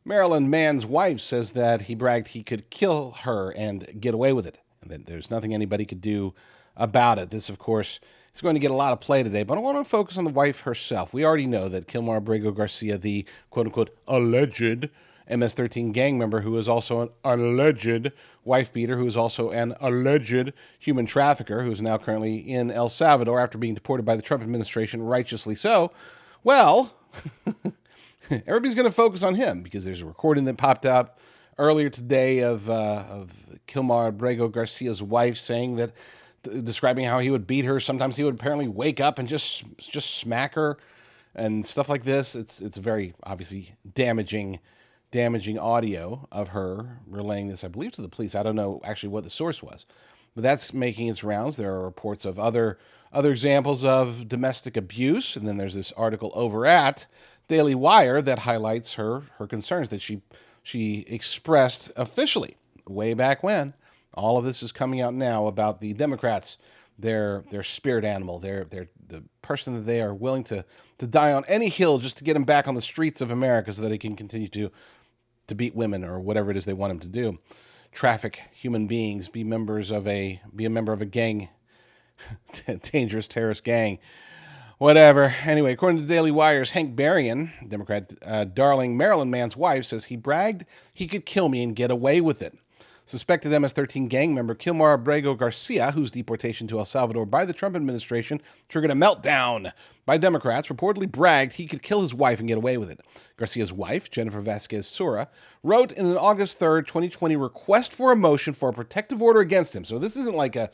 Maryland man's wife says that he bragged he could kill her and get away with it, and that there's nothing anybody could do about it. This, of course, is going to get a lot of play today, but I want to focus on the wife herself. We already know that Kilmar Abrego Garcia, the quote-unquote alleged MS-13 gang member, who is also an alleged wife beater, who is also an alleged human trafficker, who is now currently in El Salvador after being deported by the Trump administration, righteously so. Well, everybody's going to focus on him because there's a recording that popped out earlier today of Kilmar Abrego Garcia's wife saying that, describing how he would beat her. Sometimes he would apparently wake up and just smack her and stuff like this. It's very obviously damaging audio of her relaying this, I believe, to the police. I don't know actually what the source was, but that's making its rounds. There are reports of other examples of domestic abuse, and then there's this article over at Daily Wire that highlights her concerns that she expressed officially way back when. All of this is coming out now about the Democrats, their spirit animal, the person that they are willing to die on any hill just to get him back on the streets of America so that he can continue to beat women or whatever it is they want him to do, traffic human beings, be a member of a gang, dangerous terrorist gang. Whatever. Anyway, according to Daily Wire's Hank Berrien, Democrat darling Maryland man's wife, says he bragged he could kill me and get away with it. Suspected MS-13 gang member Kilmar Abrego Garcia, whose deportation to El Salvador by the Trump administration triggered a meltdown by Democrats, reportedly bragged he could kill his wife and get away with it. Garcia's wife, Jennifer Vasquez Sura, wrote in an August 3rd, 2020 request for a motion for a protective order against him. So this isn't like a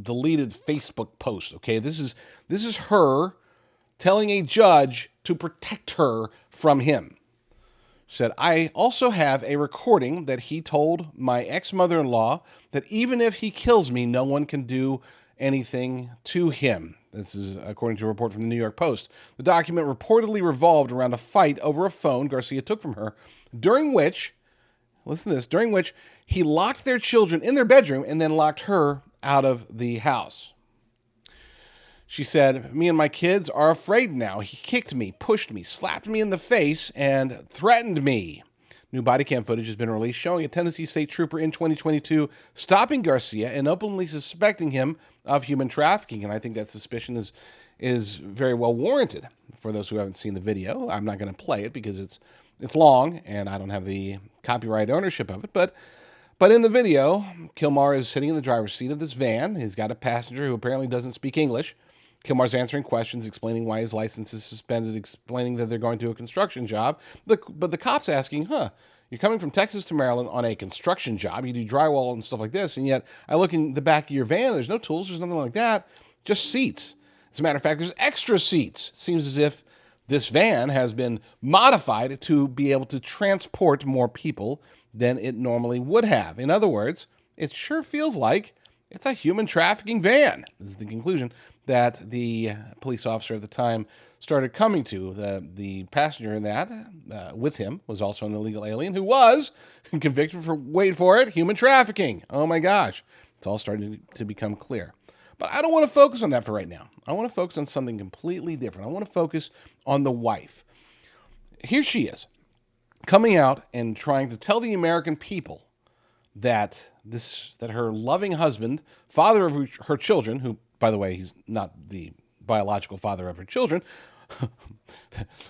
deleted Facebook post, okay? This is her telling a judge to protect her from him. Said, I also have a recording that he told my ex-mother-in-law that even if he kills me, no one can do anything to him. This is according to a report from the New York Post. The document reportedly revolved around a fight over a phone Garcia took from her, during which, listen to this, during which he locked their children in their bedroom and then locked her out of the house. She said, me and my kids are afraid now. He kicked me, pushed me, slapped me in the face, and threatened me. New bodycam footage has been released showing a Tennessee state trooper in 2022 stopping Garcia and openly suspecting him of human trafficking. And I think that suspicion is very well warranted. For those who haven't seen the video, I'm not going to play it because it's long and I don't have the copyright ownership of it. But in the video, Kilmar is sitting in the driver's seat of this van. He's got a passenger who apparently doesn't speak English. Kilmar's answering questions, explaining why his license is suspended, explaining that they're going to a construction job. But the cop's asking, you're coming from Texas to Maryland on a construction job. You do drywall and stuff like this, and yet I look in the back of your van. There's no tools. There's nothing like that. Just seats. As a matter of fact, there's extra seats. It seems as if this van has been modified to be able to transport more people than it normally would have. In other words, it sure feels like it's a human trafficking van. This is the conclusion that the police officer at the time started coming to. The passenger in that with him was also an illegal alien who was convicted for, wait for it, human trafficking. Oh my gosh. It's all starting to become clear. But I don't want to focus on that for right now. I want to focus on something completely different. I want to focus on the wife. Here she is, coming out and trying to tell the American people that her loving husband, father of her children, who, by the way, he's not the biological father of her children,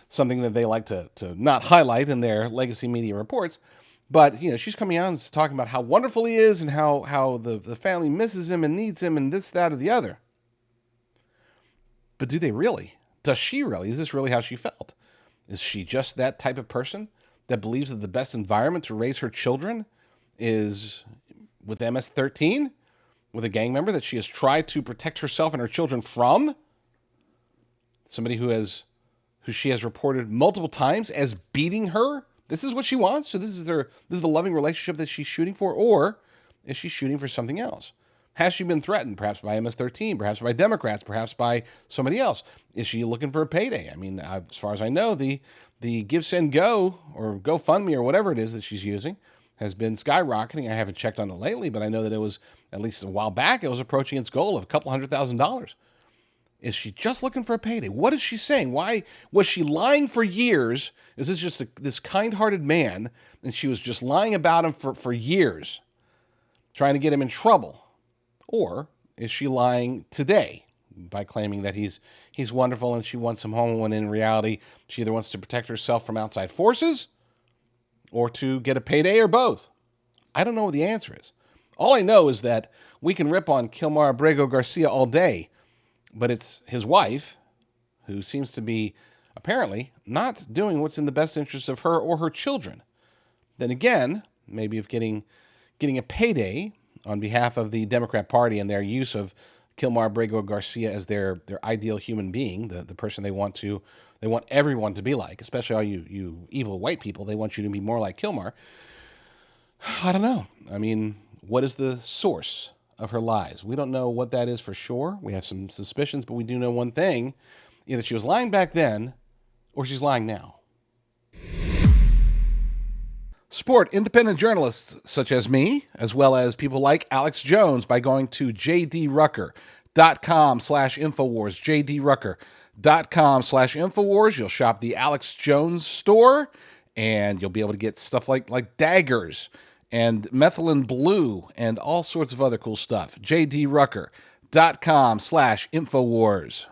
something that they like to not highlight in their legacy media reports. But, she's coming out and talking about how wonderful he is and how the family misses him and needs him and this, that, or the other. But do they really? Does she really? Is this really how she felt? Is she just that type of person that believes that the best environment to raise her children is with MS-13, with a gang member that she has tried to protect herself and her children from? Somebody who she has reported multiple times as beating her? This is what she wants? So this is the loving relationship that she's shooting for? Or is she shooting for something else? Has she been threatened, perhaps by MS-13, perhaps by Democrats, perhaps by somebody else? Is she looking for a payday? I mean, as far as I know, the Give, Send, Go, or GoFundMe, or whatever it is that she's using, has been skyrocketing. I haven't checked on it lately, but I know that it was, at least a while back, it was approaching its goal of a couple $100,000. Is she just looking for a payday? What is she saying? Why was she lying for years? Is this just this kind-hearted man, and she was just lying about him for years, trying to get him in trouble? Or is she lying today by claiming that he's wonderful and she wants him home, when in reality she either wants to protect herself from outside forces or to get a payday, or both? I don't know what the answer is. All I know is that we can rip on Kilmar Abrego Garcia all day, but it's his wife who seems to be apparently not doing what's in the best interest of her or her children. Then again, maybe of getting a payday on behalf of the Democrat Party and their use of Kilmar Abrego Garcia as their ideal human being, the person they want everyone to be like, especially all you evil white people. They want you to be more like Kilmar. I don't know. I mean, what is the source of her lies? We don't know what that is for sure. We have some suspicions, but we do know one thing. Either she was lying back then or she's lying now. Support independent journalists such as me, as well as people like Alex Jones, by going to jdrucker.com/Infowars, jdrucker.com/Infowars. You'll shop the Alex Jones store, and you'll be able to get stuff like daggers and methylene blue and all sorts of other cool stuff. jdrucker.com/Infowars.